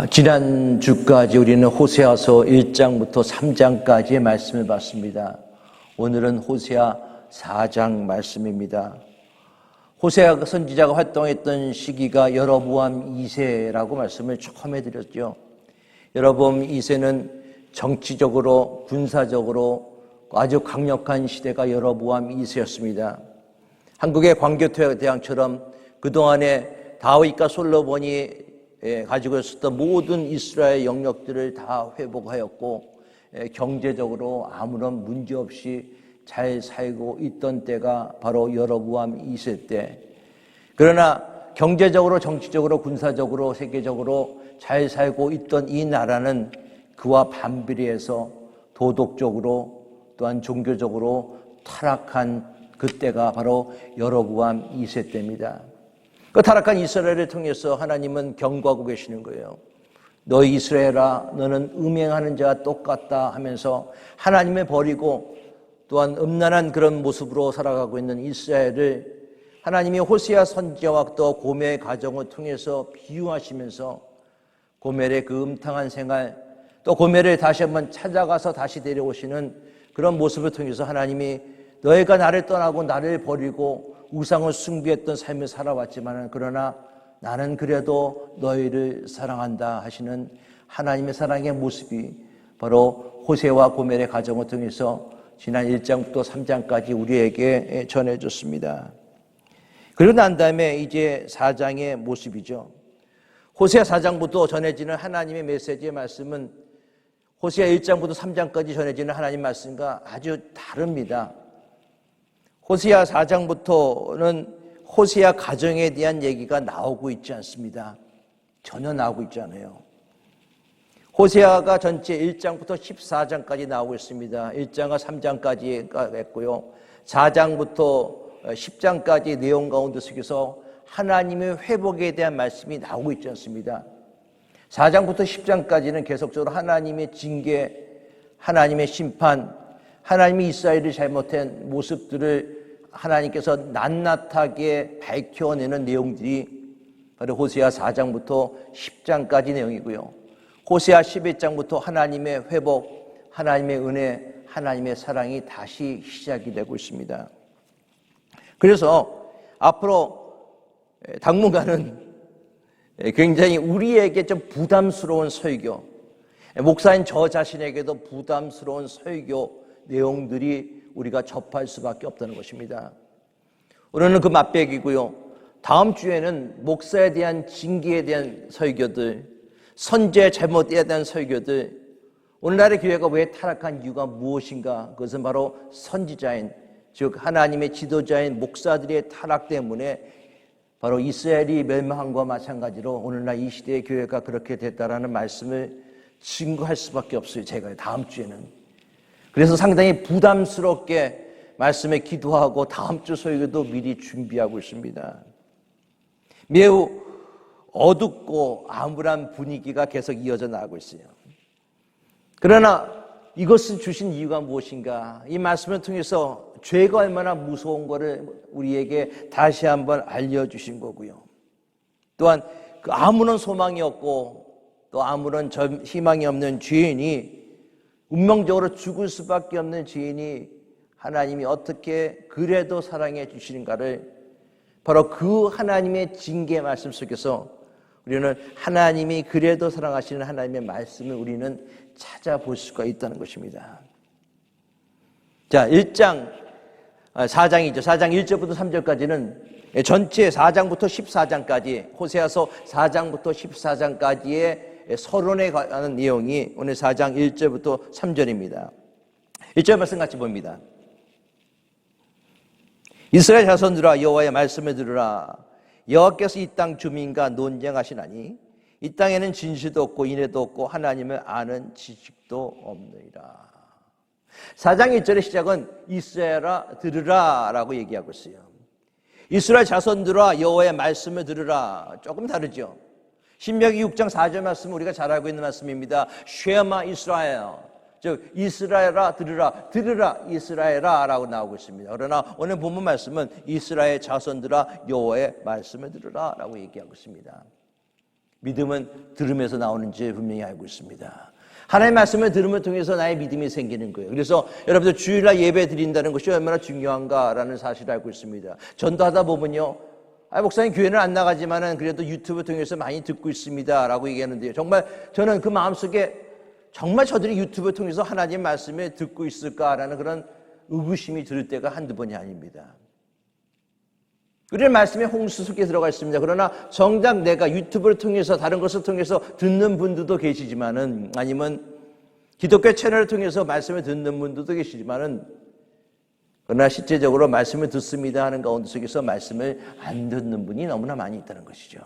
지난주까지 우리는 호세아서 1장부터 3장까지의 말씀을 봤습니다. 오늘은 호세아 4장 말씀입니다. 호세아 선지자가 활동했던 시기가 여로보암 2세라고 말씀을 처음 드렸죠. 여로보암 2세는 정치적으로 군사적으로 아주 강력한 시대가 여로보암 2세였습니다. 한국의 광교대왕처럼 그동안에 다윗과 솔로몬이 가지고 있었던 모든 이스라엘 영역들을 다 회복하였고 경제적으로 아무런 문제 없이 잘 살고 있던 때가 바로 여로보암 2세 때. 그러나 경제적으로 정치적으로 군사적으로 세계적으로 잘 살고 있던 이 나라는 그와 반비례해서 도덕적으로 또한 종교적으로 타락한 그때가 바로 여로보암 2세 때입니다. 그 타락한 이스라엘을 통해서 하나님은 경고하고 계시는 거예요. 너희 이스라엘아, 너는 음행하는 자와 똑같다 하면서 하나님을 버리고 또한 음란한 그런 모습으로 살아가고 있는 이스라엘을 하나님이 호세아 선지자와 또 고멜의 가정을 통해서 비유하시면서 고멜의 그 음탕한 생활, 또 고멜을 다시 한번 찾아가서 다시 데려오시는 그런 모습을 통해서 하나님이 너희가 나를 떠나고 나를 버리고 우상을 숭배했던 삶을 살아왔지만 그러나 나는 그래도 너희를 사랑한다 하시는 하나님의 사랑의 모습이 바로 호세와 고멜의 가정을 통해서 지난 1장부터 3장까지 우리에게 전해졌습니다. 그리고 난 다음에 이제 4장의 모습이죠. 호세아 4장부터 전해지는 하나님의 메시지의 말씀은 호세아 1장부터 3장까지 전해지는 하나님 말씀과 아주 다릅니다. 호세아 4장부터는 호세아 가정에 대한 얘기가 나오고 있지 않습니다. 전혀 나오고 있지 않아요. 호세아가 전체 1장부터 14장까지 나오고 있습니다. 1장과 3장까지가 했고요. 4장부터 10장까지 내용 가운데 속에서 하나님의 회복에 대한 말씀이 나오고 있지 않습니다. 4장부터 10장까지는 계속적으로 하나님의 징계, 하나님의 심판, 하나님이 이스라엘이 잘못한 모습들을 하나님께서 낱낱하게 밝혀내는 내용들이 바로 호세아 4장부터 10장까지 내용이고요. 호세아 11장부터 하나님의 회복, 하나님의 은혜, 하나님의 사랑이 다시 시작이 되고 있습니다. 그래서 앞으로 당분간은 굉장히 우리에게 좀 부담스러운 설교, 목사인 저 자신에게도 부담스러운 설교 내용들이 우리가 접할 수밖에 없다는 것입니다. 오늘은 그 맛배기고요. 다음 주에는 목사에 대한 징계에 대한 설교들, 선지자의 잘못에 대한 설교들, 오늘날의 교회가 왜 타락한 이유가 무엇인가? 그것은 바로 선지자인, 즉 하나님의 지도자인 목사들의 타락 때문에 바로 이스라엘이 멸망함과 마찬가지로 오늘날 이 시대의 교회가 그렇게 됐다라는 말씀을 증거할 수밖에 없어요. 제가 다음 주에는. 그래서 상당히 부담스럽게 말씀에 기도하고 다음 주 설교도 미리 준비하고 있습니다. 매우 어둡고 암울한 분위기가 계속 이어져 나가고 있어요. 그러나 이것을 주신 이유가 무엇인가? 이 말씀을 통해서 죄가 얼마나 무서운 것을 우리에게 다시 한번 알려주신 거고요. 또한 그 아무런 소망이 없고 또 아무런 희망이 없는 죄인이 운명적으로 죽을 수밖에 없는 죄인이 하나님이 어떻게 그래도 사랑해 주시는가를 바로 그 하나님의 징계 말씀 속에서 우리는 하나님이 그래도 사랑하시는 하나님의 말씀을 우리는 찾아볼 수가 있다는 것입니다. 자, 4장이죠. 4장 1절부터 3절까지는 전체 4장부터 14장까지 호세아서 4장부터 14장까지의 서론에 관한 내용이 오늘 4장 1절부터 3절입니다. 1절 말씀 같이 봅니다. 이스라엘 자손들아 여호와의 말씀을 들으라. 여호와께서 이 땅 주민과 논쟁하시나니 이 땅에는 진실도 없고 인애도 없고 하나님을 아는 지식도 없느니라. 4장 1절의 시작은 이스라엘아 들으라 라고 얘기하고 있어요. 이스라엘 자손들아 여호와의 말씀을 들으라. 조금 다르죠. 신명기 6장 4절 말씀은 우리가 잘 알고 있는 말씀입니다. 쉐마 이스라엘, 즉 이스라엘아 들으라, 들으라 이스라엘아 라고 나오고 있습니다. 그러나 오늘 본문 말씀은 이스라엘 자손들아 여호와의 말씀을 들으라 라고 얘기하고 있습니다. 믿음은 들음에서 나오는지 분명히 알고 있습니다. 하나님의 말씀을 들음을 통해서 나의 믿음이 생기는 거예요. 그래서 여러분들 주일날 예배 드린다는 것이 얼마나 중요한가라는 사실을 알고 있습니다. 전도하다 보면요, 목사님 교회는 안 나가지만은 그래도 유튜브 통해서 많이 듣고 있습니다 라고 얘기하는데요, 정말 저는 그 마음속에 정말 저들이 유튜브 통해서 하나님의 말씀을 듣고 있을까라는 그런 의구심이 들 때가 한두 번이 아닙니다. 우리는 말씀에 홍수 속에 들어가 있습니다. 그러나 정작 내가 유튜브를 통해서 다른 것을 통해서 듣는 분들도 계시지만은, 아니면 기독교 채널을 통해서 말씀을 듣는 분들도 계시지만은, 그러나 실제적으로 말씀을 듣습니다 하는 가운데 속에서 말씀을 안 듣는 분이 너무나 많이 있다는 것이죠.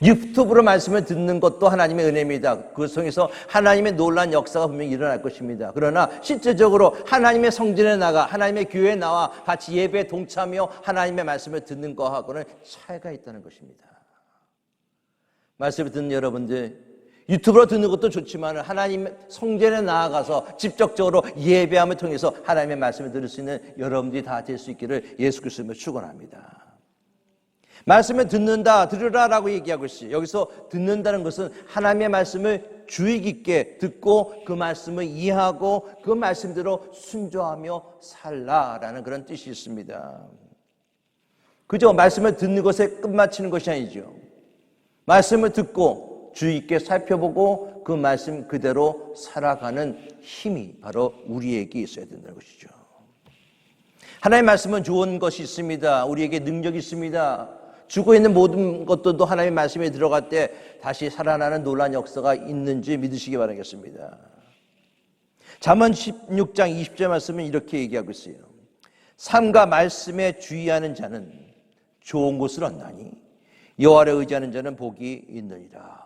유튜브로 말씀을 듣는 것도 하나님의 은혜입니다. 그것 통해서 하나님의 놀라운 역사가 분명히 일어날 것입니다. 그러나 실제적으로 하나님의 성전에 나가 하나님의 교회에 나와 같이 예배에 동참하며 하나님의 말씀을 듣는 것하고는 차이가 있다는 것입니다. 말씀을 듣는 여러분들, 유튜브로 듣는 것도 좋지만 하나님의 성전에 나아가서 직접적으로 예배함을 통해서 하나님의 말씀을 들을 수 있는 여러분들이 다 될 수 있기를 예수 그리스도로 축원합니다. 말씀을 듣는다, 들으라라고 얘기하고 있어요. 여기서 듣는다는 것은 하나님의 말씀을 주의 깊게 듣고 그 말씀을 이해하고 그 말씀대로 순종하며 살라라는 그런 뜻이 있습니다. 그저 말씀을 듣는 것에 끝마치는 것이 아니죠. 말씀을 듣고 주의 깊게 살펴보고 그 말씀 그대로 살아가는 힘이 바로 우리에게 있어야 된다는 것이죠. 하나님의 말씀은 좋은 것이 있습니다. 우리에게 능력이 있습니다. 죽어 있는 모든 것들도 하나님의 말씀에 들어갈 때 다시 살아나는 놀라운 역사가 있는지 믿으시기 바라겠습니다. 잠언 16장 20절 말씀은 이렇게 얘기하고 있어요. 삶과 말씀에 주의하는 자는 좋은 것을 얻나니 여호와를 의지하는 자는 복이 있느니라.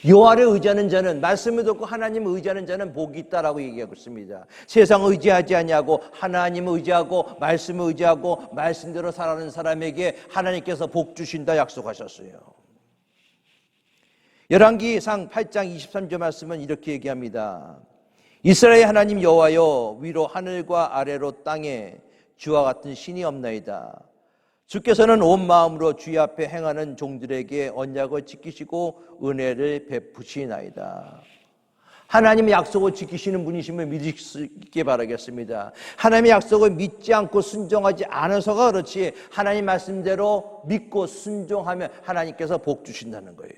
여호와를 의지하는 자는, 말씀을 듣고 하나님을 의지하는 자는 복이 있다라고 얘기하고 있습니다. 세상을 의지하지 아니하고 하나님을 의지하고 말씀을 의지하고 말씀대로 살아가는 사람에게 하나님께서 복 주신다 약속하셨어요. 열왕기상 8장 23절 말씀은 이렇게 얘기합니다. 이스라엘 하나님 여호와여, 위로 하늘과 아래로 땅에 주와 같은 신이 없나이다. 주께서는 온 마음으로 주의 앞에 행하는 종들에게 언약을 지키시고 은혜를 베푸시나이다. 하나님의 약속을 지키시는 분이심을 믿을 수 있게 바라겠습니다. 하나님의 약속을 믿지 않고 순종하지 않아서가 그렇지, 하나님 말씀대로 믿고 순종하면 하나님께서 복 주신다는 거예요.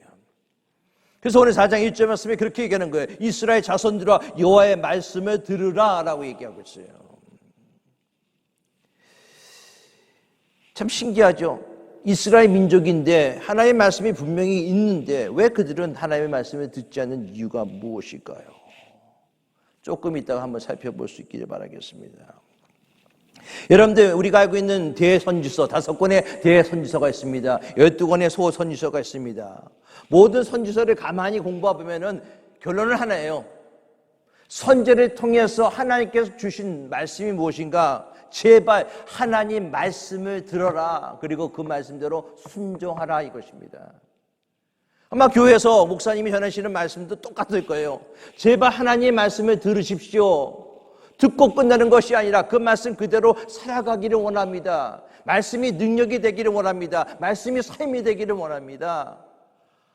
그래서 오늘 4장 1절 말씀에 그렇게 얘기하는 거예요. 이스라엘 자손들아 여호와의 말씀을 들으라 라고 얘기하고 있어요. 참 신기하죠. 이스라엘 민족인데 하나님의 말씀이 분명히 있는데 왜 그들은 하나님의 말씀을 듣지 않는 이유가 무엇일까요? 조금 이따가 한번 살펴볼 수 있기를 바라겠습니다. 여러분들, 우리가 알고 있는 대선지서 5권의 대선지서가 있습니다. 12권의 소선지서가 있습니다. 모든 선지서를 가만히 공부해보면 결론은 하나예요. 선지를 통해서 하나님께서 주신 말씀이 무엇인가? 제발 하나님 말씀을 들어라. 그리고 그 말씀대로 순종하라 이것입니다. 아마 교회에서 목사님이 전하시는 말씀도 똑같을 거예요. 제발 하나님의 말씀을 들으십시오. 듣고 끝나는 것이 아니라 그 말씀 그대로 살아가기를 원합니다. 말씀이 능력이 되기를 원합니다. 말씀이 삶이 되기를 원합니다.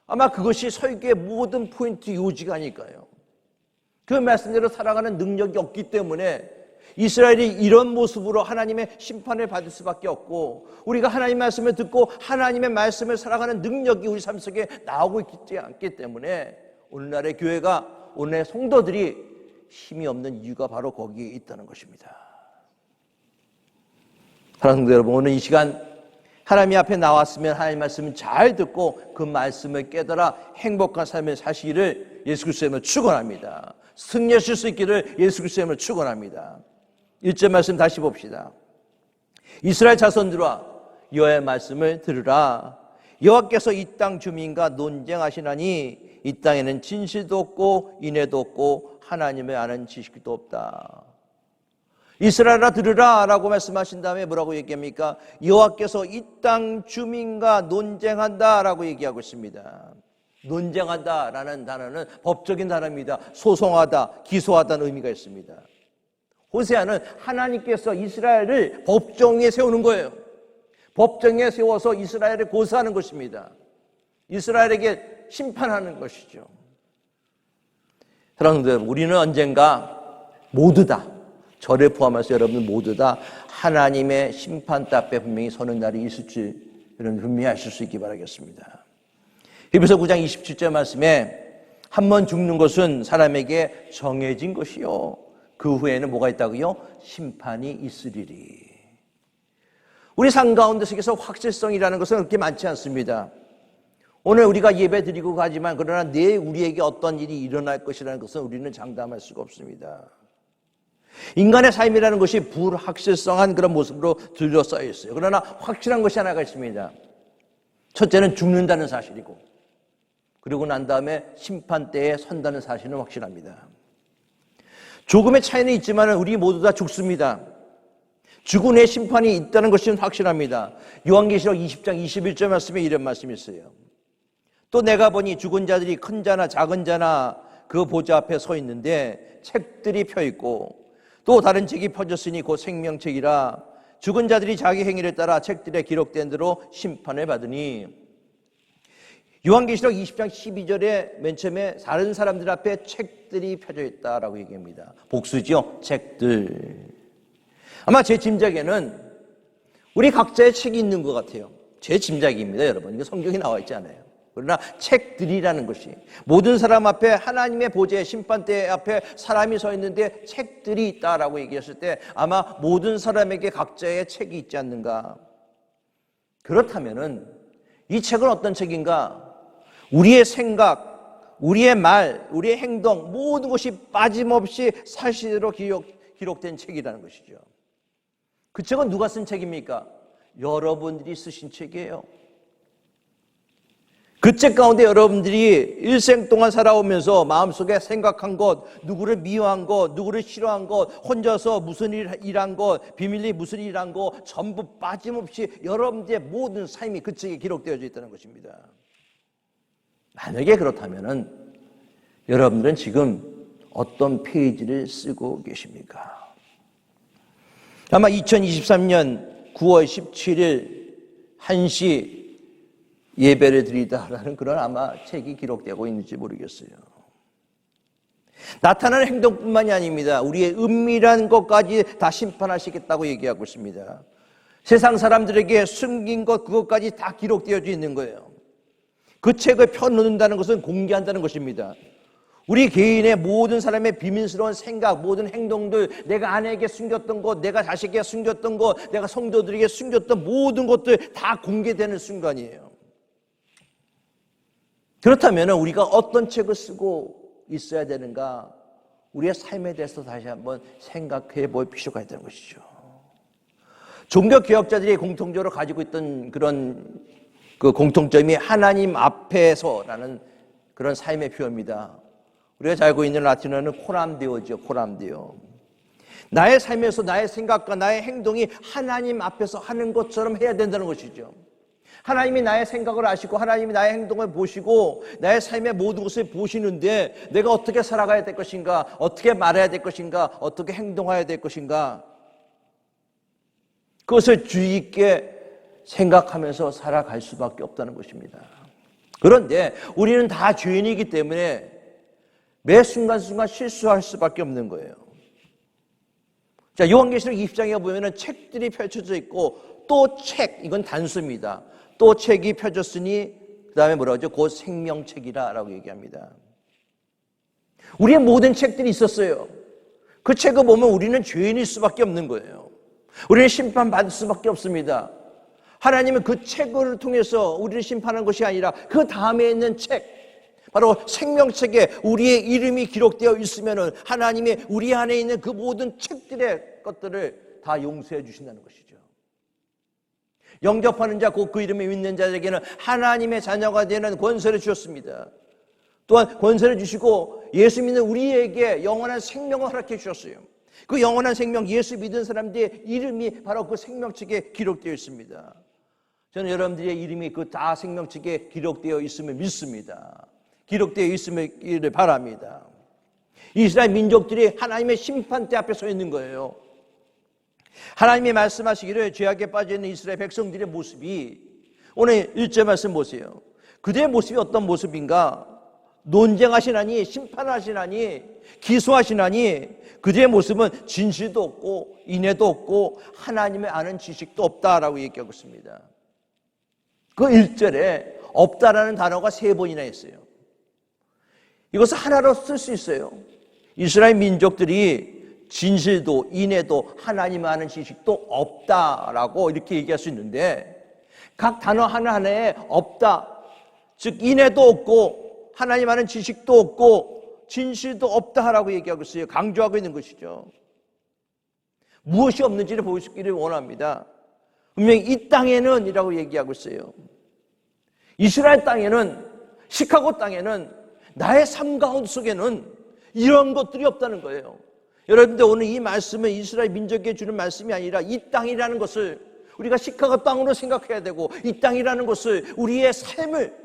아마 그것이 설교의 모든 포인트 요지가 아닐까요? 그 말씀대로 살아가는 능력이 없기 때문에 이스라엘이 이런 모습으로 하나님의 심판을 받을 수밖에 없고, 우리가 하나님의 말씀을 듣고 하나님의 말씀을 살아가는 능력이 우리 삶 속에 나오고 있지 않기 때문에 오늘날의 교회가, 오늘의 성도들이 힘이 없는 이유가 바로 거기에 있다는 것입니다. 사랑하는 성도 여러분, 오늘 이 시간 하나님 앞에 나왔으면 하나님 말씀을 잘 듣고 그 말씀을 깨달아 행복한 삶을 사시기를 예수 그리스도의 축원합니다. 승리하실 수 있기를 예수 그리스도의 축원합니다. 1절 말씀 다시 봅시다. 이스라엘 자손들아 여호와의 말씀을 들으라. 여호와께서 이 땅 주민과 논쟁하시나니 이 땅에는 진실도 없고 인애도 없고 하나님을 아는 지식도 없다. 이스라엘아 들으라 라고 말씀하신 다음에 뭐라고 얘기합니까? 여호와께서 이 땅 주민과 논쟁한다 라고 얘기하고 있습니다. 논쟁한다 라는 단어는 법적인 단어입니다. 소송하다, 기소하다는 의미가 있습니다. 호세아는 하나님께서 이스라엘을 법정에 세우는 거예요. 법정에 세워서 이스라엘을 고소하는 것입니다. 이스라엘에게 심판하는 것이죠. 사랑들, 우리는 언젠가 모두 다, 저를 포함해서 여러분 모두 다 하나님의 심판대 앞에 분명히 서는 날이 있을지 여러분 분명히 아실 수 있기 바라겠습니다. 히브리서 9장 27절 말씀에 한 번 죽는 것은 사람에게 정해진 것이요 그 후에는 뭐가 있다고요? 심판이 있으리리. 우리 삶 가운데 속에서 확실성이라는 것은 그렇게 많지 않습니다. 오늘 우리가 예배 드리고 가지만 그러나 내일 우리에게 어떤 일이 일어날 것이라는 것은 우리는 장담할 수가 없습니다. 인간의 삶이라는 것이 불확실성한 그런 모습으로 둘러싸여 있어요. 그러나 확실한 것이 하나가 있습니다. 첫째는 죽는다는 사실이고, 그리고 난 다음에 심판대에 선다는 사실은 확실합니다. 조금의 차이는 있지만 우리 모두 다 죽습니다. 죽은 후에 심판이 있다는 것은 확실합니다. 요한계시록 20장 21절 말씀에 이런 말씀이 있어요. 또 내가 보니 죽은 자들이 큰 자나 작은 자나 그 보좌 앞에 서 있는데 책들이 펴 있고 또 다른 책이 펴졌으니 곧 생명책이라 죽은 자들이 자기 행위를 따라 책들에 기록된 대로 심판을 받으니. 요한계시록 20장 12절에 맨 처음에 다른 사람들 앞에 책들이 펴져 있다라고 얘기합니다. 복수죠. 책들. 아마 제 짐작에는 우리 각자의 책이 있는 것 같아요. 제 짐작입니다, 여러분. 이거 성경에 나와 있지 않아요. 그러나 책들이라는 것이 모든 사람 앞에 하나님의 보좌의 심판대 앞에 사람이 서 있는데 책들이 있다라고 얘기했을 때 아마 모든 사람에게 각자의 책이 있지 않는가. 그렇다면은 이 책은 어떤 책인가? 우리의 생각, 우리의 말, 우리의 행동 모든 것이 빠짐없이 사실대로 기록된 책이라는 것이죠. 그 책은 누가 쓴 책입니까? 여러분들이 쓰신 책이에요. 그 책 가운데 여러분들이 일생 동안 살아오면서 마음속에 생각한 것, 누구를 미워한 것, 누구를 싫어한 것, 혼자서 무슨 일한 것, 비밀리 무슨 일한 것 전부 빠짐없이 여러분들의 모든 삶이 그 책에 기록되어져 있다는 것입니다. 만약에 그렇다면은 여러분들은 지금 어떤 페이지를 쓰고 계십니까? 아마 2023년 9월 17일 1시 예배를 드리다라는 그런 아마 책이 기록되고 있는지 모르겠어요. 나타나는 행동뿐만이 아닙니다. 우리의 은밀한 것까지 다 심판하시겠다고 얘기하고 있습니다. 세상 사람들에게 숨긴 것 그것까지 다 기록되어져 있는 거예요. 그 책을 펴놓는다는 것은 공개한다는 것입니다. 우리 개인의 모든 사람의 비밀스러운 생각, 모든 행동들, 내가 아내에게 숨겼던 것, 내가 자식에게 숨겼던 것, 내가 성도들에게 숨겼던 모든 것들 다 공개되는 순간이에요. 그렇다면 우리가 어떤 책을 쓰고 있어야 되는가? 우리의 삶에 대해서 다시 한번 생각해 볼 필요가 있다는 것이죠. 종교개혁자들이 공통적으로 가지고 있던 그런 그 공통점이 하나님 앞에서라는 그런 삶의 표현입니다. 우리가 잘 알고 있는 라틴어는 코람데오죠. 코람데오. 나의 삶에서 나의 생각과 나의 행동이 하나님 앞에서 하는 것처럼 해야 된다는 것이죠. 하나님이 나의 생각을 아시고 하나님이 나의 행동을 보시고 나의 삶의 모든 것을 보시는데 내가 어떻게 살아가야 될 것인가, 어떻게 말해야 될 것인가, 어떻게 행동해야 될 것인가, 그것을 주의 있게 생각하면서 살아갈 수밖에 없다는 것입니다. 그런데 우리는 다 죄인이기 때문에 매 순간순간 실수할 수밖에 없는 거예요. 자, 요한계시록 20장에 보면은 책들이 펼쳐져 있고 또 책, 이건 단수입니다. 또 책이 펴졌으니 그 다음에 뭐라고 하죠? 곧 생명책이라 라고 얘기합니다. 우리의 모든 책들이 있었어요. 그 책을 보면 우리는 죄인일 수밖에 없는 거예요. 우리는 심판받을 수밖에 없습니다. 하나님은 그 책을 통해서 우리를 심판한 것이 아니라 그 다음에 있는 책, 바로 생명책에 우리의 이름이 기록되어 있으면 하나님이 우리 안에 있는 그 모든 책들의 것들을 다 용서해 주신다는 것이죠. 영접하는 자, 곧 그 이름에 믿는 자에게는 하나님의 자녀가 되는 권세를 주셨습니다. 또한 권세를 주시고 예수 믿는 우리에게 영원한 생명을 허락해 주셨어요. 그 영원한 생명, 예수 믿은 사람들의 이름이 바로 그 생명책에 기록되어 있습니다. 저는 여러분들의 이름이 그 다 생명책에 기록되어 있음을 믿습니다. 기록되어 있음을 바랍니다. 이스라엘 민족들이 하나님의 심판대 앞에 서 있는 거예요. 하나님이 말씀하시기를 죄악에 빠져있는 이스라엘 백성들의 모습이, 오늘 1절 말씀 보세요. 그들의 모습이 어떤 모습인가? 논쟁하시나니, 심판하시나니, 기소하시나니, 그들의 모습은 진실도 없고 인애도 없고 하나님을 아는 지식도 없다라고 얘기하고 있습니다. 그 1절에 없다라는 단어가 3번이나 있어요. 이것을 하나로 쓸 수 있어요. 이스라엘 민족들이 진실도 인애도 하나님을 아는 지식도 없다라고 이렇게 얘기할 수 있는데, 각 단어 하나하나에 없다, 즉 인애도 없고 하나님 아는 지식도 없고 진실도 없다라고 얘기하고 있어요. 강조하고 있는 것이죠. 무엇이 없는지를 보시기를 원합니다. 분명히 이 땅에는 이라고 얘기하고 있어요. 이스라엘 땅에는, 시카고 땅에는, 나의 삶 가운데 속에는 이런 것들이 없다는 거예요. 여러분들, 오늘 이 말씀은 이스라엘 민족에게 주는 말씀이 아니라 이 땅이라는 것을 우리가 시카고 땅으로 생각해야 되고, 이 땅이라는 것을 우리의 삶을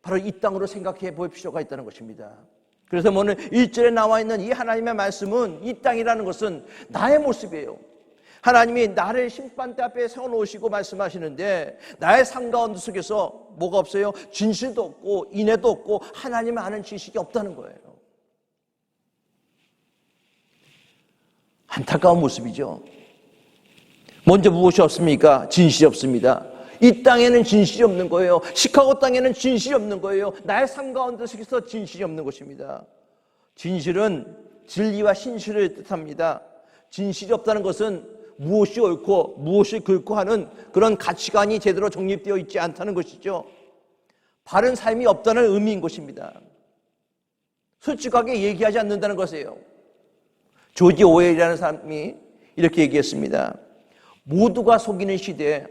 바로 이 땅으로 생각해 볼 필요가 있다는 것입니다. 그래서 오늘 1절에 나와 있는 이 하나님의 말씀은, 이 땅이라는 것은 나의 모습이에요. 하나님이 나를 심판대 앞에 세워놓으시고 말씀하시는데, 나의 삶 가운데 속에서 뭐가 없어요? 진실도 없고 인애도 없고 하나님을 아는 지식이 없다는 거예요. 안타까운 모습이죠. 먼저 무엇이 없습니까? 진실이 없습니다. 이 땅에는 진실이 없는 거예요. 시카고 땅에는 진실이 없는 거예요. 나의 삶 가운데 속에서 진실이 없는 것입니다. 진실은 진리와 신실을 뜻합니다. 진실이 없다는 것은 무엇이 옳고 무엇이 그렇고 하는 그런 가치관이 제대로 정립되어 있지 않다는 것이죠. 바른 삶이 없다는 의미인 것입니다. 솔직하게 얘기하지 않는다는 것이에요. 조지 오웰이라는 사람이 이렇게 얘기했습니다. 모두가 속이는 시대에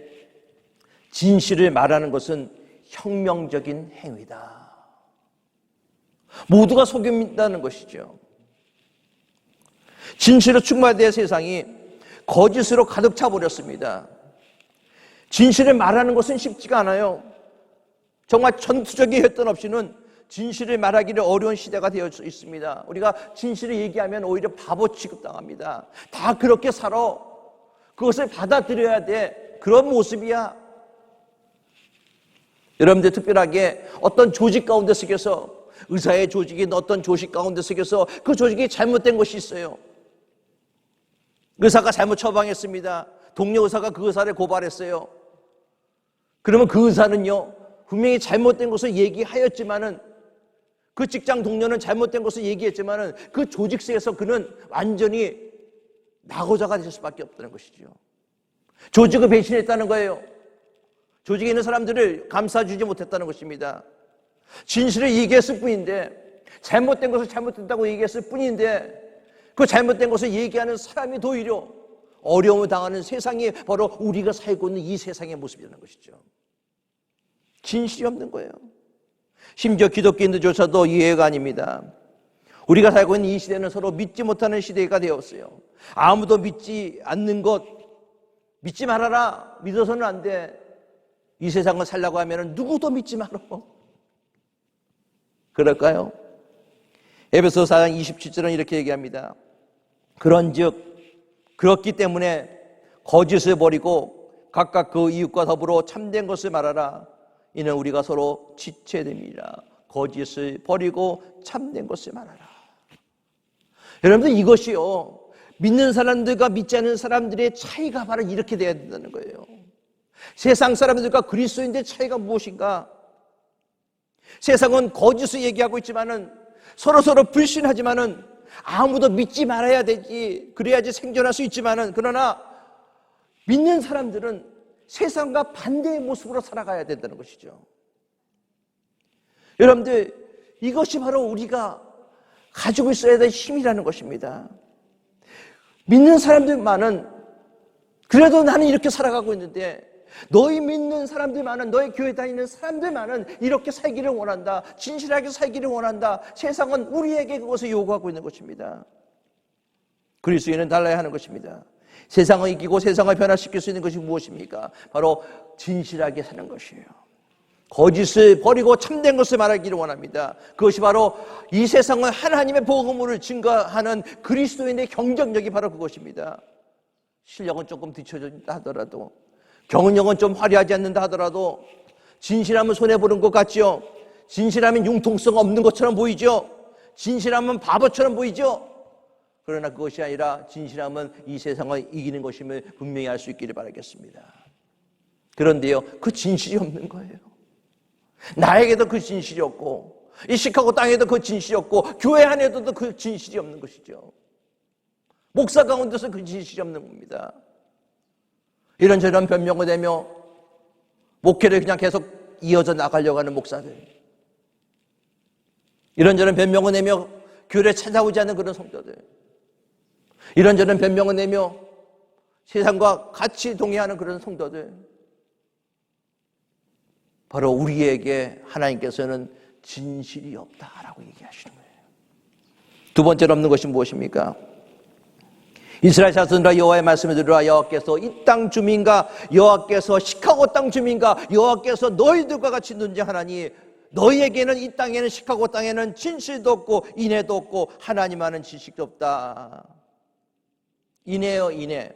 진실을 말하는 것은 혁명적인 행위다. 모두가 속인다는 것이죠. 진실로 충만된 세상이 거짓으로 가득 차버렸습니다. 진실을 말하는 것은 쉽지가 않아요. 정말 전투적인 혈전 없이는 진실을 말하기를 어려운 시대가 되어 있습니다. 우리가 진실을 얘기하면 오히려 바보 취급당합니다. 다 그렇게 살아. 그것을 받아들여야 돼. 그런 모습이야. 여러분들, 특별하게 어떤 조직 가운데 속에서, 의사의 조직인 어떤 조직 가운데 속에서 그 조직이 잘못된 것이 있어요. 의사가 잘못 처방했습니다. 동료 의사가 그 의사를 고발했어요. 그러면 그 의사는요, 분명히 잘못된 것을 얘기하였지만은, 그 직장 동료는 잘못된 것을 얘기했지만은 그 조직에서 그는 완전히 낙오자가 될 수밖에 없다는 것이죠. 조직을 배신했다는 거예요. 조직에 있는 사람들을 감싸주지 못했다는 것입니다. 진실을 얘기했을 뿐인데, 잘못된 것을 잘못됐다고 얘기했을 뿐인데, 그 잘못된 것을 얘기하는 사람이 오히려 어려움을 당하는 세상이 바로 우리가 살고 있는 이 세상의 모습이라는 것이죠. 진실이 없는 거예요. 심지어 기독교인들조차도 이해가 아닙니다. 우리가 살고 있는 이 시대는 서로 믿지 못하는 시대가 되었어요. 아무도 믿지 않는 것, 믿지 말아라. 믿어서는 안 돼. 이 세상을 살려고 하면 누구도 믿지 말아. 그럴까요? 에베소서 4장 27절은 이렇게 얘기합니다. 그런즉 그렇기 때문에 거짓을 버리고 각각 그 이웃과 더불어 참된 것을 말하라. 이는 우리가 서로 지체됨이라. 거짓을 버리고 참된 것을 말하라. 여러분들, 이것이요, 믿는 사람들과 믿지 않는 사람들의 차이가 바로 이렇게 돼야 된다는 거예요. 세상 사람들과 그리스도인들의 차이가 무엇인가? 세상은 거짓을 얘기하고 있지만은, 서로 불신하지만은, 아무도 믿지 말아야 되지, 그래야지 생존할 수 있지만은, 그러나 믿는 사람들은 세상과 반대의 모습으로 살아가야 된다는 것이죠. 여러분들, 이것이 바로 우리가 가지고 있어야 될 힘이라는 것입니다. 믿는 사람들만은 그래도 나는 이렇게 살아가고 있는데, 너희 믿는 사람들만은, 너희 교회 다니는 사람들만은 이렇게 살기를 원한다, 진실하게 살기를 원한다. 세상은 우리에게 그것을 요구하고 있는 것입니다. 그리스도인은 달라야 하는 것입니다. 세상을 이기고 세상을 변화시킬 수 있는 것이 무엇입니까? 바로 진실하게 사는 것이에요. 거짓을 버리고 참된 것을 말하기를 원합니다. 그것이 바로 이 세상을 하나님의 복음을 증거하는 그리스도인의 경쟁력이 바로 그것입니다. 실력은 조금 뒤처진다 하더라도, 경은형은 좀 화려하지 않는다 하더라도, 진실함은 손해보는 것 같죠? 진실함은 융통성 없는 것처럼 보이죠? 진실함은 바보처럼 보이죠? 그러나 그것이 아니라 진실함은 이 세상을 이기는 것임을 분명히 알 수 있기를 바라겠습니다. 그런데요, 그 진실이 없는 거예요. 나에게도 그 진실이 없고, 이 시카고 땅에도 그 진실이 없고, 교회 안에도 그 진실이 없는 것이죠. 목사 가운데서 그 진실이 없는 겁니다. 이런저런 변명을 내며 목회를 그냥 계속 이어져 나가려고 하는 목사들, 이런저런 변명을 내며 교회를 찾아오지 않는 그런 성도들, 이런저런 변명을 내며 세상과 같이 동의하는 그런 성도들, 바로 우리에게 하나님께서는 진실이 없다라고 얘기하시는 거예요. 두 번째로 없는 것이 무엇입니까? 이스라엘 자손들아 여호와의 말씀을 들으라. 여호와께서 이 땅 주민과 여호와께서 시카고 땅 주민과 여호와께서 너희들과 같이 논쟁하나니 너희에게는 이 땅에는 시카고 땅에는 진실도 없고 인애도 없고 하나님만은 지식도 없다. 인애요, 인애.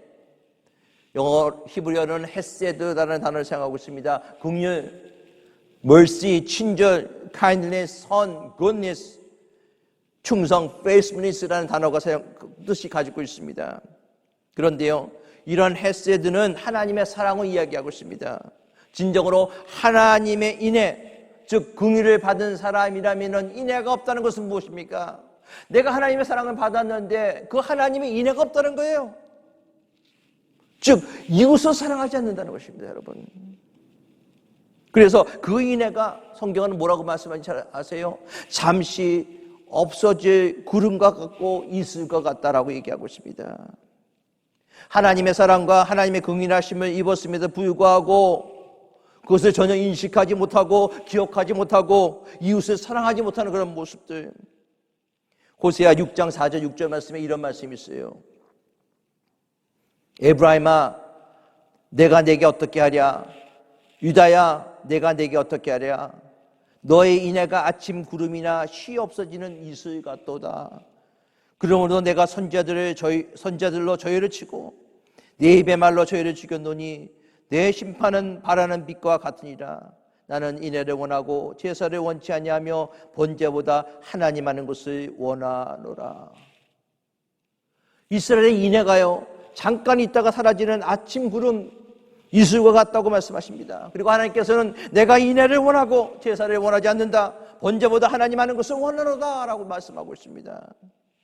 영어 히브리어는 헤세드라는 단어를 사용하고 있습니다. 긍휼, mercy, 친절, kindness, 선, goodness, 충성, faithfulness라는 단어가 뜻이 가지고 있습니다. 그런데요, 이런 헤세드는 하나님의 사랑을 이야기하고 있습니다. 진정으로 하나님의 인애, 즉 긍휼을 받은 사람이라면 인애가 없다는 것은 무엇입니까? 내가 하나님의 사랑을 받았는데 그 하나님의 인애가 없다는 거예요. 즉 이웃을 사랑하지 않는다는 것입니다, 여러분. 그래서 그 인애가 성경은 뭐라고 말씀하는지 잘 아세요? 잠시 없어질 구름과 같고 있을 것 같다라고 얘기하고 있습니다. 하나님의 사랑과 하나님의 긍휼하심을 입었음에도 불구하고 그것을 전혀 인식하지 못하고 기억하지 못하고 이웃을 사랑하지 못하는 그런 모습들. 호세아 6장 4절 6절 말씀에 이런 말씀이 있어요. 에브라임아 내가 내게 어떻게 하랴? 유다야 내가 내게 어떻게 하랴? 너의 인애가 아침 구름이나 쉬 없어지는 이슬 같도다. 그러므로 내가 선자들로 저희를 치고 내 입의 말로 저희를 죽였노니 내 심판은 바라는 빛과 같으니라. 나는 인애를 원하고 제사를 원치 아니하며 번제보다 하나님 하는 것을 원하노라. 이스라엘의 인애가요, 잠깐 있다가 사라지는 아침 구름 이슬과 같다고 말씀하십니다. 그리고 하나님께서는 내가 인애를 원하고 제사를 원하지 않는다. 번제보다 하나님 하는 것을 원하노다 라고 말씀하고 있습니다.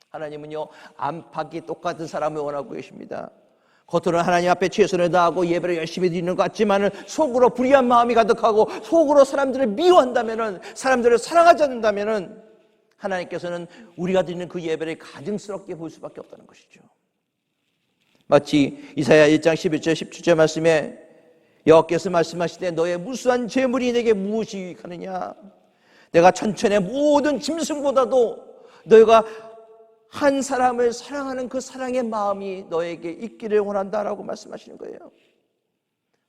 하나님은요, 안팎이 똑같은 사람을 원하고 계십니다. 겉으로는 하나님 앞에 최선을 다하고 예배를 열심히 드리는 것 같지만 속으로 불의한 마음이 가득하고 속으로 사람들을 미워한다면, 사람들을 사랑하지 않는다면 하나님께서는 우리가 드리는 그 예배를 가증스럽게 볼 수밖에 없다는 것이죠. 마치 이사야 1장 11절 17절 말씀에 여호와께서 말씀하시되 너의 무수한 재물이 내게 무엇이 유익하느냐? 내가 천천의 모든 짐승보다도 너희가 한 사람을 사랑하는 그 사랑의 마음이 너에게 있기를 원한다라고 말씀하시는 거예요.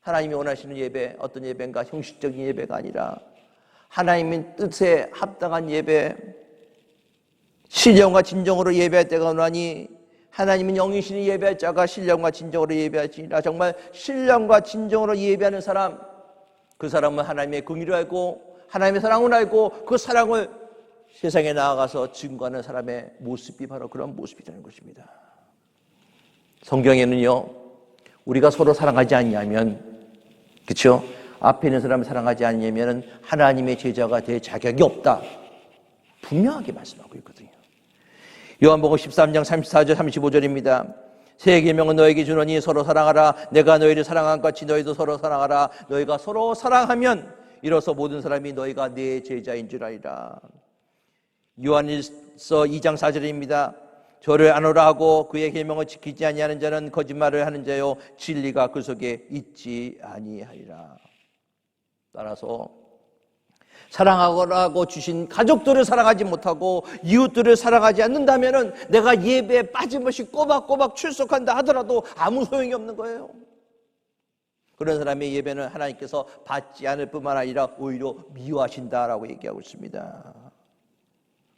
하나님이 원하시는 예배, 어떤 예배인가? 형식적인 예배가 아니라 하나님의 뜻에 합당한 예배, 신령과 진정으로 예배할 때가 오나니 하나님은 영이시니 예배할 자가 신령과 진정으로 예배할지니라. 정말 신령과 진정으로 예배하는 사람, 그 사람은 하나님의 긍휼을 알고 하나님의 사랑을 알고 그 사랑을 세상에 나아가서 증거하는 사람의 모습이 바로 그런 모습이라는 것입니다. 성경에는요, 우리가 서로 사랑하지 않냐면, 그렇죠? 앞에 있는 사람을 사랑하지 않냐면 하나님의 제자가 될 자격이 없다, 분명하게 말씀하고 있거든요. 요한복음 13장 34절 35절입니다. 새 계명은 너에게 주노니 서로 사랑하라. 내가 너희를 사랑한 것 같이 너희도 서로 사랑하라. 너희가 서로 사랑하면 이로써 모든 사람이 너희가 내 제자인 줄 알리라. 요한일서 2장 4절입니다. 저를 안오라 하고 그의 계명을 지키지 아니하는 자는 거짓말을 하는 자요 진리가 그 속에 있지 아니하리라. 따라서 사랑하라고 주신 가족들을 사랑하지 못하고 이웃들을 사랑하지 않는다면 내가 예배에 빠짐없이 꼬박꼬박 출석한다 하더라도 아무 소용이 없는 거예요. 그런 사람의 예배는 하나님께서 받지 않을 뿐만 아니라 오히려 미워하신다라고 얘기하고 있습니다.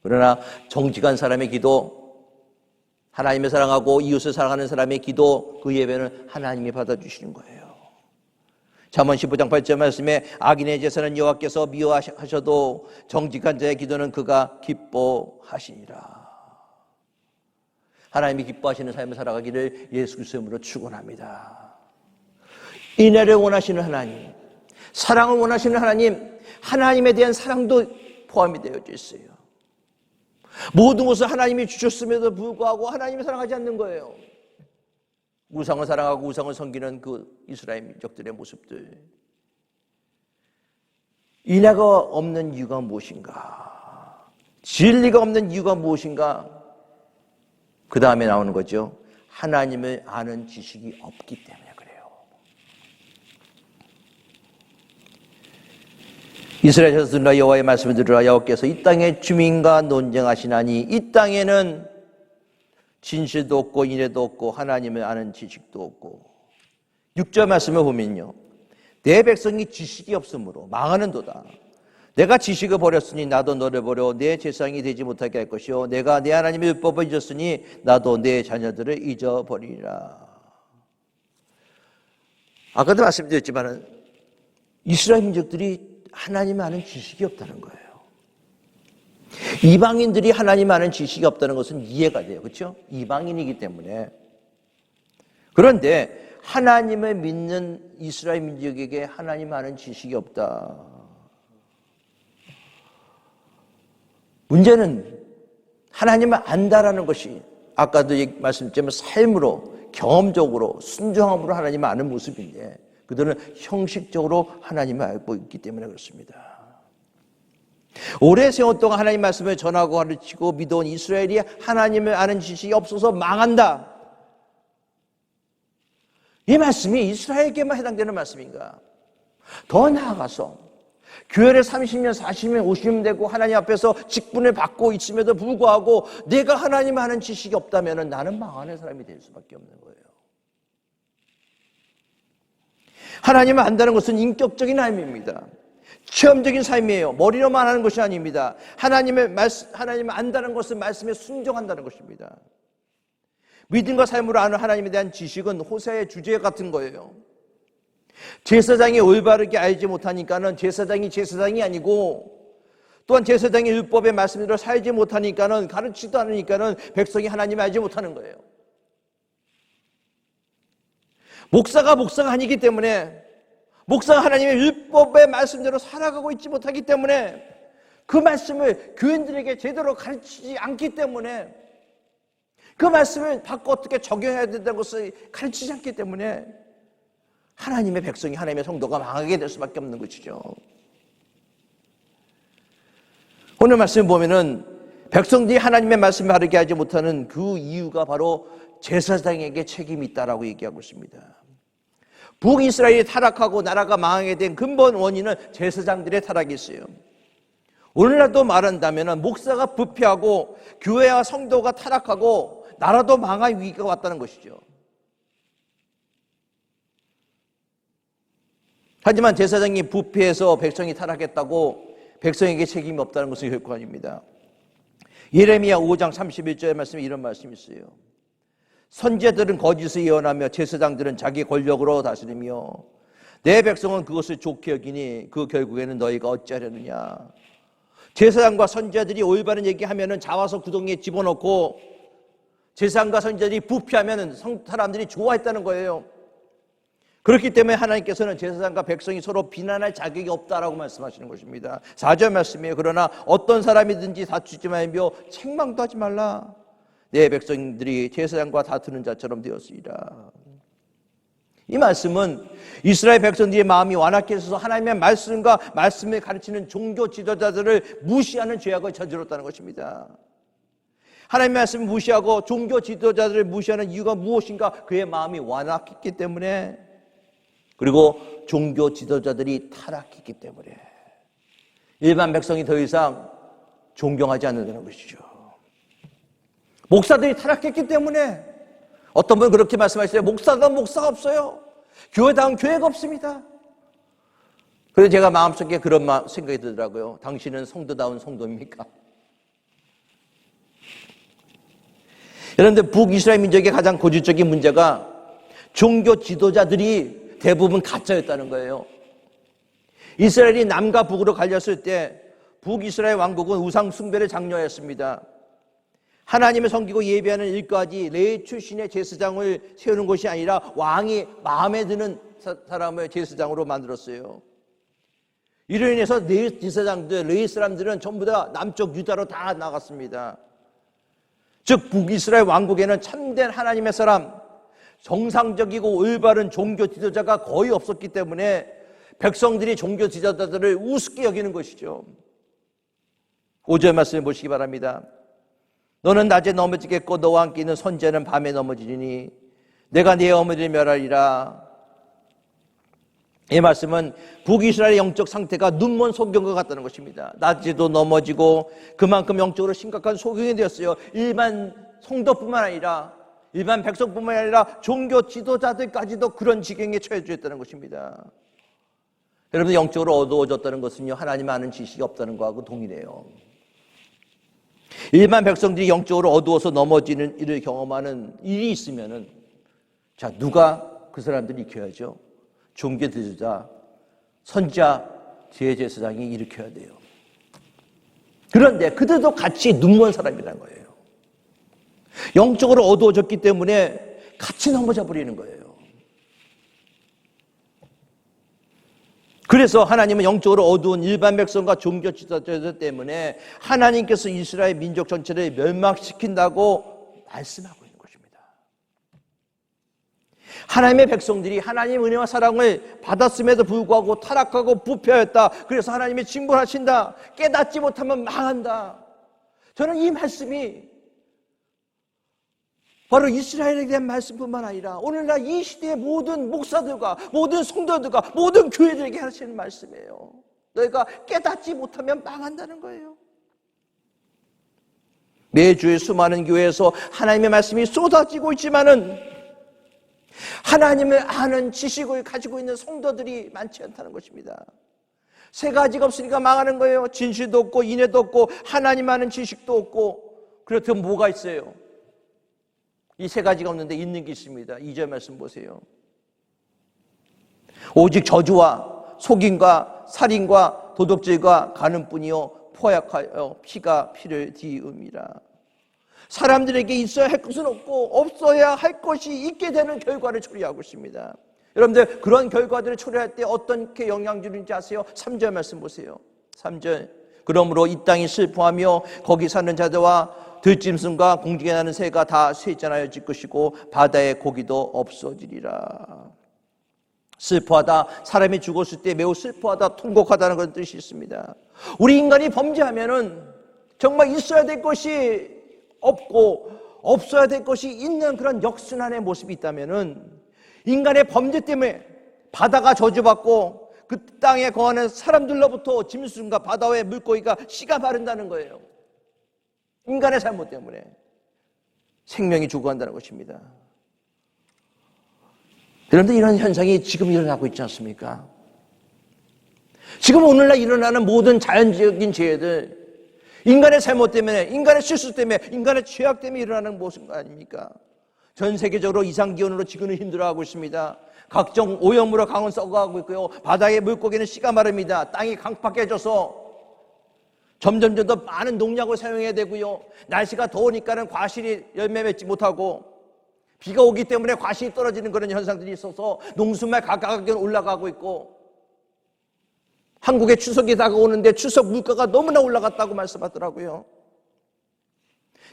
그러나 정직한 사람의 기도, 하나님을 사랑하고 이웃을 사랑하는 사람의 기도, 그 예배는 하나님이 받아주시는 거예요. 잠언 15장 8절 말씀에 악인의 제사는 여호와께서 미워하셔도 정직한 자의 기도는 그가 기뻐하시니라. 하나님이 기뻐하시는 삶을 살아가기를 예수 그리스도의 이름으로 축원합니다. 인애를 원하시는 하나님, 사랑을 원하시는 하나님, 하나님에 대한 사랑도 포함이 되어져 있어요. 모든 것을 하나님이 주셨음에도 불구하고 하나님이 사랑하지 않는 거예요. 우상을 사랑하고 우상을 섬기는 그 이스라엘 민족들의 모습들. 인애가 없는 이유가 무엇인가? 진리가 없는 이유가 무엇인가? 그 다음에 나오는 거죠. 하나님을 아는 지식이 없기 때문에 그래요. 이스라엘 자손들아 여호와의 말씀을 들으라. 여호와께서 이 땅의 주민과 논쟁하시나니 이 땅에는 진실도 없고 인애도 없고 하나님을 아는 지식도 없고. 6절 말씀을 보면요, 내 백성이 지식이 없으므로 망하는도다. 내가 지식을 버렸으니 나도 너를 버려 내 제사장이 되지 못하게 할 것이요 내가 내 하나님의 율법을 잊었으니 나도 내 자녀들을 잊어버리리라. 아까도 말씀드렸지만 이스라엘 민족들이 하나님을 아는 지식이 없다는 거예요. 이방인들이 하나님 아는 지식이 없다는 것은 이해가 돼요. 그렇죠? 이방인이기 때문에. 그런데 하나님을 믿는 이스라엘 민족에게 하나님 아는 지식이 없다. 문제는 하나님을 안다라는 것이 아까도 말씀드렸지만 삶으로, 경험적으로, 순종함으로 하나님을 아는 모습인데 그들은 형식적으로 하나님을 알고 있기 때문에 그렇습니다. 오랜 세월 동안 하나님 말씀을 전하고 가르치고 믿어온 이스라엘이 하나님을 아는 지식이 없어서 망한다. 이 말씀이 이스라엘에게만 해당되는 말씀인가? 더 나아가서 교회를 30년, 40년, 50년 되고 하나님 앞에서 직분을 받고 있음에도 불구하고 내가 하나님을 아는 지식이 없다면 나는 망하는 사람이 될 수밖에 없는 거예요. 하나님을 안다는 것은 인격적인 삶입니다. 체험적인 삶이에요. 머리로만 하는 것이 아닙니다. 하나님을 안다는 것은 말씀에 순종한다는 것입니다. 믿음과 삶으로 아는 하나님에 대한 지식은 호세아의 주제 같은 거예요. 제사장이 올바르게 알지 못하니까는 제사장이 아니고 또한 제사장의 율법의 말씀대로 살지 못하니까는 가르치지도 않으니까는 백성이 하나님을 알지 못하는 거예요. 목사가 아니기 때문에 목사가 하나님의 율법의 말씀대로 살아가고 있지 못하기 때문에 그 말씀을 교인들에게 제대로 가르치지 않기 때문에 그 말씀을 받고 어떻게 적용해야 된다는 것을 가르치지 않기 때문에 하나님의 백성이 하나님의 성도가 망하게 될 수밖에 없는 것이죠. 오늘 말씀 보면은 백성들이 하나님의 말씀을 바르게 하지 못하는 그 이유가 바로 제사장에게 책임이 있다라고 얘기하고 있습니다. 북이스라엘이 타락하고 나라가 망하게 된 근본 원인은 제사장들의 타락이 있어요. 오늘날도 말한다면 목사가 부패하고 교회와 성도가 타락하고 나라도 망할 위기가 왔다는 것이죠. 하지만 제사장이 부패해서 백성이 타락했다고 백성에게 책임이 없다는 것은 결코 아닙니다. 예레미야 5장 31절의 말씀에 이런 말씀이 있어요. 선지자들은 거짓을 예언하며 제사장들은 자기 권력으로 다스리며 내 백성은 그것을 좋게 여기니 그 결국에는 너희가 어찌하려느냐. 제사장과 선지자들이 올바른 얘기하면은 자와서 구덩이에 집어넣고 제사장과 선지자들이 부패하면은 사람들이 좋아했다는 거예요. 그렇기 때문에 하나님께서는 제사장과 백성이 서로 비난할 자격이 없다라고 말씀하시는 것입니다. 4절 말씀이에요. 그러나 어떤 사람이든지 다투지 말며 책망도 하지 말라. 내 백성들이 제사장과 다투는 자처럼 되었으리라. 이 말씀은 이스라엘 백성들의 마음이 완악해져서 하나님의 말씀과 말씀을 가르치는 종교 지도자들을 무시하는 죄악을 저질렀다는 것입니다. 하나님의 말씀을 무시하고 종교 지도자들을 무시하는 이유가 무엇인가? 그의 마음이 완악했기 때문에, 그리고 종교 지도자들이 타락했기 때문에 일반 백성이 더 이상 존경하지 않는다는 것이죠. 목사들이 타락했기 때문에 어떤 분은 그렇게 말씀하시죠. 목사가 없어요. 교회다운 교회가 없습니다. 그래서 제가 마음속에 그런 생각이 들더라고요. 당신은 성도다운 성도입니까? 여러분들 북이스라엘 민족의 가장 고질적인 문제가 종교 지도자들이 대부분 가짜였다는 거예요. 이스라엘이 남과 북으로 갈렸을 때 북이스라엘 왕국은 우상 숭배를 장려했습니다. 하나님을 섬기고 예배하는 일까지 레위 출신의 제사장을 세우는 것이 아니라 왕이 마음에 드는 사람을 제사장으로 만들었어요. 이로 인해서 레위 제사장들, 레위 사람들은 전부 다 남쪽 유다로 다 나갔습니다. 즉 북이스라엘 왕국에는 참된 하나님의 사람, 정상적이고 올바른 종교 지도자가 거의 없었기 때문에 백성들이 종교 지도자들을 우습게 여기는 것이죠. 5절 말씀을 보시기 바랍니다. 너는 낮에 넘어지겠고 너와 함께 있는 선지자는 밤에 넘어지리니 내가 네 어머니를 멸하리라. 이 말씀은 북이스라엘의 영적 상태가 눈먼 소경과 같다는 것입니다. 낮에도 넘어지고 그만큼 영적으로 심각한 소경이 되었어요. 일반 성도뿐만 아니라 일반 백성뿐만 아니라 종교 지도자들까지도 그런 지경에 처해졌다는 것입니다. 여러분, 영적으로 어두워졌다는 것은요, 하나님 아는 지식이 없다는 것하고 동일해요. 일반 백성들이 영적으로 어두워서 넘어지는 일을 경험하는 일이 있으면은, 자, 누가 그 사람들을 일으켜야죠? 종교 지도자, 선지자, 제사장이 일으켜야 돼요. 그런데 그들도 같이 눈먼 사람이라는 거예요. 영적으로 어두워졌기 때문에 같이 넘어져 버리는 거예요. 그래서 하나님은 영적으로 어두운 일반 백성과 종교 지도자들 때문에 하나님께서 이스라엘 민족 전체를 멸망시킨다고 말씀하고 있는 것입니다. 하나님의 백성들이 하나님의 은혜와 사랑을 받았음에도 불구하고 타락하고 부패하였다. 그래서 하나님이 징벌하신다. 깨닫지 못하면 망한다. 저는 이 말씀이 바로 이스라엘에 대한 말씀뿐만 아니라 오늘날 이 시대의 모든 목사들과 모든 성도들과 모든 교회들에게 하시는 말씀이에요. 너희가 깨닫지 못하면 망한다는 거예요. 매주에 수많은 교회에서 하나님의 말씀이 쏟아지고 있지만은 하나님을 아는 지식을 가지고 있는 성도들이 많지 않다는 것입니다. 세 가지가 없으니까 망하는 거예요. 진실도 없고 인애도 없고 하나님 아는 지식도 없고. 그렇다면 뭐가 있어요? 이 세 가지가 없는데 있는 게 있습니다. 2절 말씀 보세요. 오직 저주와 속임과 살인과 도둑질과 간음뿐이요 포약하여 피가 피를 뒤음이라. 사람들에게 있어야 할 것은 없고 없어야 할 것이 있게 되는 결과를 초래하고 있습니다. 여러분들 그런 결과들을 초래할 때 어떻게 영향 주는지 아세요? 3절 말씀 보세요. 3절. 그러므로 이 땅이 슬퍼하며 거기 사는 자들과 들짐승과 공중에 나는 새가 다 쇠잔하여 질 것이고 바다의 고기도 없어지리라. 슬퍼하다, 사람이 죽었을 때 매우 슬퍼하다, 통곡하다는 그런 뜻이 있습니다. 우리 인간이 범죄하면은 정말 있어야 될 것이 없고 없어야 될 것이 있는 그런 역순환의 모습이 있다면은 인간의 범죄 때문에 바다가 저주받고 그 땅에 거하는 사람들로부터 짐승과 바다의 물고기가 씨가 마른다는 거예요. 인간의 잘못 때문에 생명이 죽어간다는 것입니다. 그런데 이런 현상이 지금 일어나고 있지 않습니까? 지금 오늘날 일어나는 모든 자연적인 재해들, 인간의 잘못 때문에, 인간의 실수 때문에, 인간의 죄악 때문에 일어나는 모습 아닙니까? 전 세계적으로 이상기온으로 지구는 힘들어하고 있습니다. 각종 오염으로 강은 썩어가고 있고요. 바다의 물고기는 씨가 마릅니다. 땅이 강팍해져서 점점 더 많은 농약을 사용해야 되고요. 날씨가 더우니까는 과실이 열매 맺지 못하고 비가 오기 때문에 과실이 떨어지는 그런 현상들이 있어서 농수말 가격이 올라가고 있고 한국에 추석이 다가오는데 추석 물가가 너무나 올라갔다고 말씀하더라고요.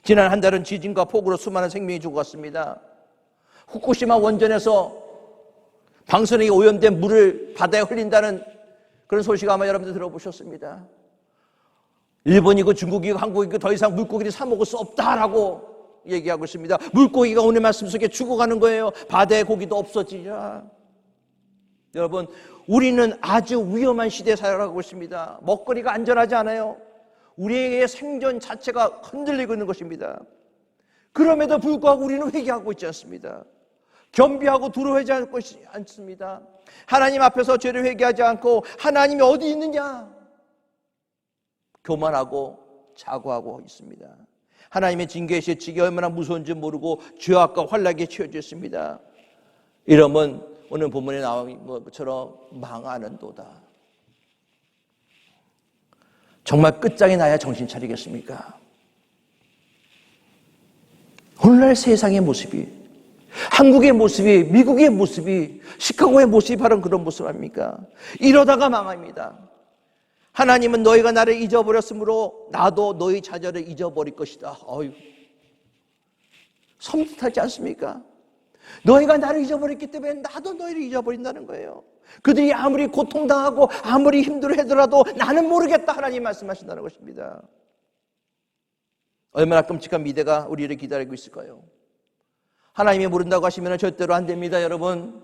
지난 한 달은 지진과 폭우로 수많은 생명이 죽었습니다. 후쿠시마 원전에서 방사능이 오염된 물을 바다에 흘린다는 그런 소식 아마 여러분들 들어보셨습니다. 일본이고 중국이고 한국이고 더 이상 물고기를 사 먹을 수 없다라고 얘기하고 있습니다. 물고기가 오늘 말씀 속에 죽어가는 거예요. 바다의 고기도 없어지자. 여러분, 우리는 아주 위험한 시대에 살아가고 있습니다. 먹거리가 안전하지 않아요. 우리의 생존 자체가 흔들리고 있는 것입니다. 그럼에도 불구하고 우리는 회개하고 있지 않습니다. 겸비하고 두려워하지 않습니다. 하나님 앞에서 죄를 회개하지 않고 하나님이 어디 있느냐? 교만하고 자고하고 있습니다. 하나님의 징계의 시책이 얼마나 무서운지 모르고 죄악과 환락에 치여졌습니다. 이러면 오늘 본문에 나온 것처럼 망하는도다. 정말 끝장이 나야 정신 차리겠습니까? 오늘날 세상의 모습이, 한국의 모습이, 미국의 모습이, 시카고의 모습이 바로 그런 모습 아닙니까? 이러다가 망합니다. 하나님은 너희가 나를 잊어버렸으므로 나도 너희 자녀를 잊어버릴 것이다. 어휴, 섬뜩하지 않습니까? 너희가 나를 잊어버렸기 때문에 나도 너희를 잊어버린다는 거예요. 그들이 아무리 고통당하고 아무리 힘들어하더라도 나는 모르겠다, 하나님 말씀하신다는 것입니다. 얼마나 끔찍한 미래가 우리를 기다리고 있을까요? 하나님이 모른다고 하시면 절대로 안 됩니다, 여러분.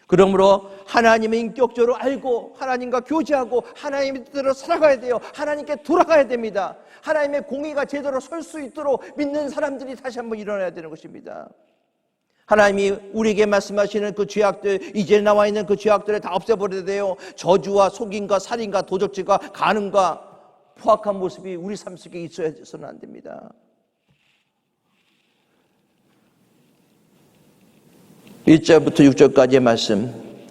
그러므로 하나님을 인격적으로 알고 하나님과 교제하고 하나님의 뜻대로 살아가야 돼요. 하나님께 돌아가야 됩니다. 하나님의 공의가 제대로 설 수 있도록 믿는 사람들이 다시 한번 일어나야 되는 것입니다. 하나님이 우리에게 말씀하시는 그 죄악들, 이제 나와 있는 그 죄악들을 다 없애버려야 돼요. 저주와 속임과 살인과 도적질과 간음과 포악한 모습이 우리 삶 속에 있어서는 안 됩니다. 1절부터 6절까지의 말씀,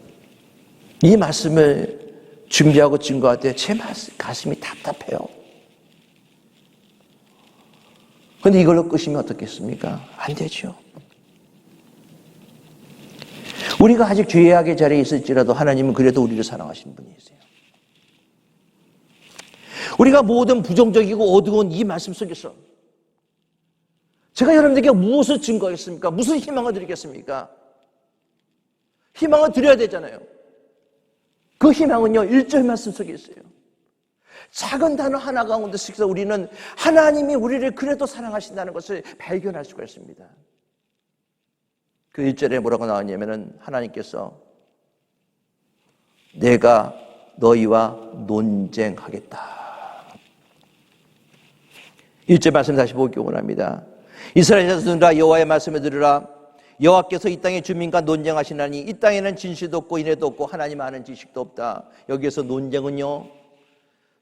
이 말씀을 준비하고 증거할 때 제 가슴이 답답해요. 그런데 이걸로 끝이면 어떻겠습니까? 안 되죠. 우리가 아직 죄악의 자리에 있을지라도 하나님은 그래도 우리를 사랑하시는 분이세요. 우리가 모든 부정적이고 어두운 이 말씀 속에서 제가 여러분들에게 무엇을 증거했습니까? 무슨 희망을 드리겠습니까? 희망을 드려야 되잖아요. 그 희망은요, 1절 말씀 속에 있어요. 작은 단어 하나 가운데서 우리는 하나님이 우리를 그래도 사랑하신다는 것을 발견할 수가 있습니다. 그 1절에 뭐라고 나왔냐면은 하나님께서 내가 너희와 논쟁하겠다. 1절 말씀 다시 보기 원합니다. 이스라엘 자손들아 여호와의 말씀을 들으라. 여호와께서 이 땅의 주민과 논쟁하시나니 이 땅에는 진실도 없고 인애도 없고 하나님 아는 지식도 없다. 여기에서 논쟁은요,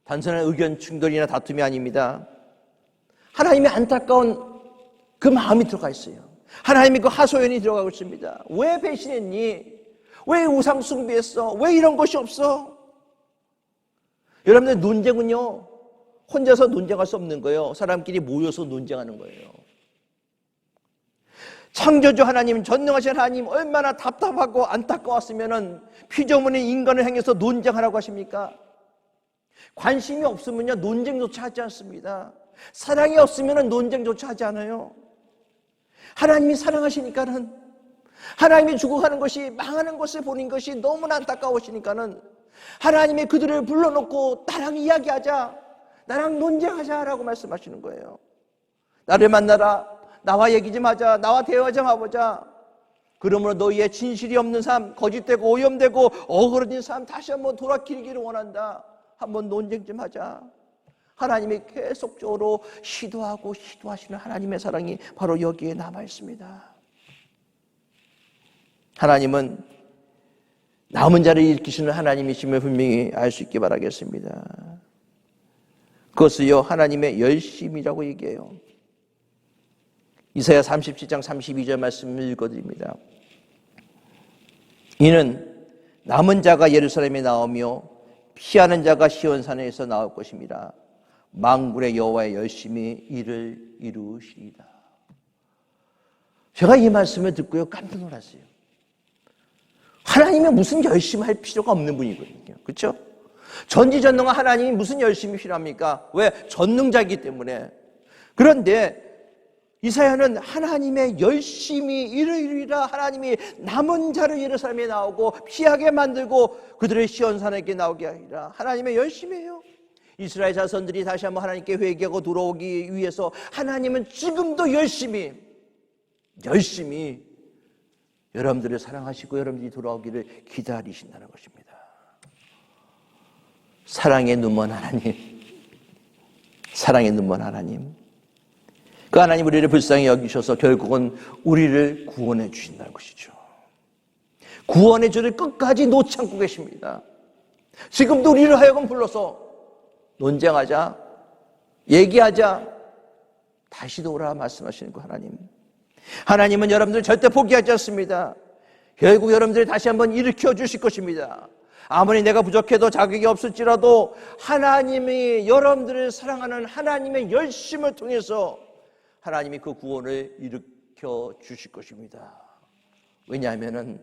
단순한 의견 충돌이나 다툼이 아닙니다. 하나님의 안타까운 그 마음이 들어가 있어요. 하나님의 그 하소연이 들어가고 있습니다. 왜 배신했니? 왜 우상 숭배했어? 왜 이런 것이 없어? 여러분들, 논쟁은요, 혼자서 논쟁할 수 없는 거예요. 사람끼리 모여서 논쟁하는 거예요. 창조주 하나님, 전능하신 하나님 얼마나 답답하고 안타까웠으면 피조물인 인간을 향해서 논쟁하라고 하십니까? 관심이 없으면요, 논쟁조차 하지 않습니다. 사랑이 없으면 논쟁조차 하지 않아요. 하나님이 사랑하시니까는, 하나님이 죽어가는 것이, 망하는 것을 보는 것이 너무나 안타까우시니까는 하나님이 그들을 불러놓고 나랑 이야기하자, 나랑 논쟁하자라고 말씀하시는 거예요. 나를 만나라, 나와 얘기 좀 하자, 나와 대화 좀 해보자. 그러므로 너희의 진실이 없는 삶, 거짓되고 오염되고 어그러진 삶 다시 한번 돌아키기를 원한다. 한번 논쟁 좀 하자. 하나님이 계속적으로 시도하고 시도하시는 하나님의 사랑이 바로 여기에 남아 있습니다. 하나님은 남은 자를 일으키시는 하나님이심을 분명히 알 수 있게 바라겠습니다. 그것을요, 하나님의 열심이라고 얘기해요. 이사야 37장 32절 말씀을 읽어드립니다. 이는 남은 자가 예루살렘에 나오며 피하는 자가 시온산에서 나올 것입니다. 만군의 여호와의 열심히 이를 이루시리다. 제가 이 말씀을 듣고요, 깜짝 놀랐어요. 하나님이 무슨 열심히 할 필요가 없는 분이거든요. 그렇죠? 전지전능한 하나님이 무슨 열심이 필요합니까? 왜? 전능자이기 때문에. 그런데 이사야는 하나님의 열심히 이르리라, 하나님이 남은 자를 예루살렘에 나오고 피하게 만들고 그들의 시온산에게 나오게 하리라. 하나님의 열심이에요. 이스라엘 자손들이 다시 한번 하나님께 회개하고 돌아오기 위해서 하나님은 지금도 열심히 여러분들을 사랑하시고 여러분들이 돌아오기를 기다리신다는 것입니다. 사랑의 눈먼 하나님, 사랑의 눈먼 하나님, 그 하나님 우리를 불쌍히 여기셔서 결국은 우리를 구원해 주신다는 것이죠. 구원의 줄을 끝까지 놓지 않고 계십니다. 지금도 우리를 하여금 불러서 논쟁하자, 얘기하자, 다시 돌아 말씀하시는 거 하나님. 하나님은 여러분들 절대 포기하지 않습니다. 결국 여러분들이 다시 한번 일으켜 주실 것입니다. 아무리 내가 부족해도 자격이 없을지라도 하나님이 여러분들을 사랑하는 하나님의 열심을 통해서 하나님이 그 구원을 일으켜 주실 것입니다. 왜냐하면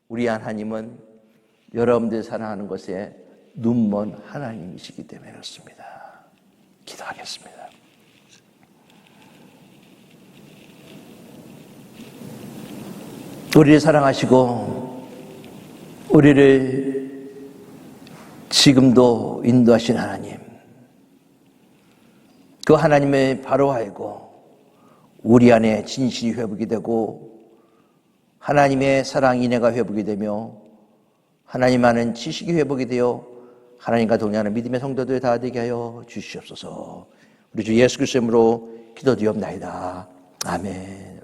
우리 하나님은 여러분들 사랑하는 것에 눈먼 하나님이시기 때문에 그렇습니다. 기도하겠습니다. 우리를 사랑하시고 우리를 지금도 인도하신 하나님, 그 하나님의 바로 알고 우리 안에 진실이 회복이 되고 하나님의 사랑 인애가 회복이 되며 하나님 안은 지식이 회복이 되어 하나님과 동행하는 믿음의 성도들 다 되게 하여 주시옵소서. 우리 주 예수 그리스도의 이름으로 기도드리옵나이다. 아멘.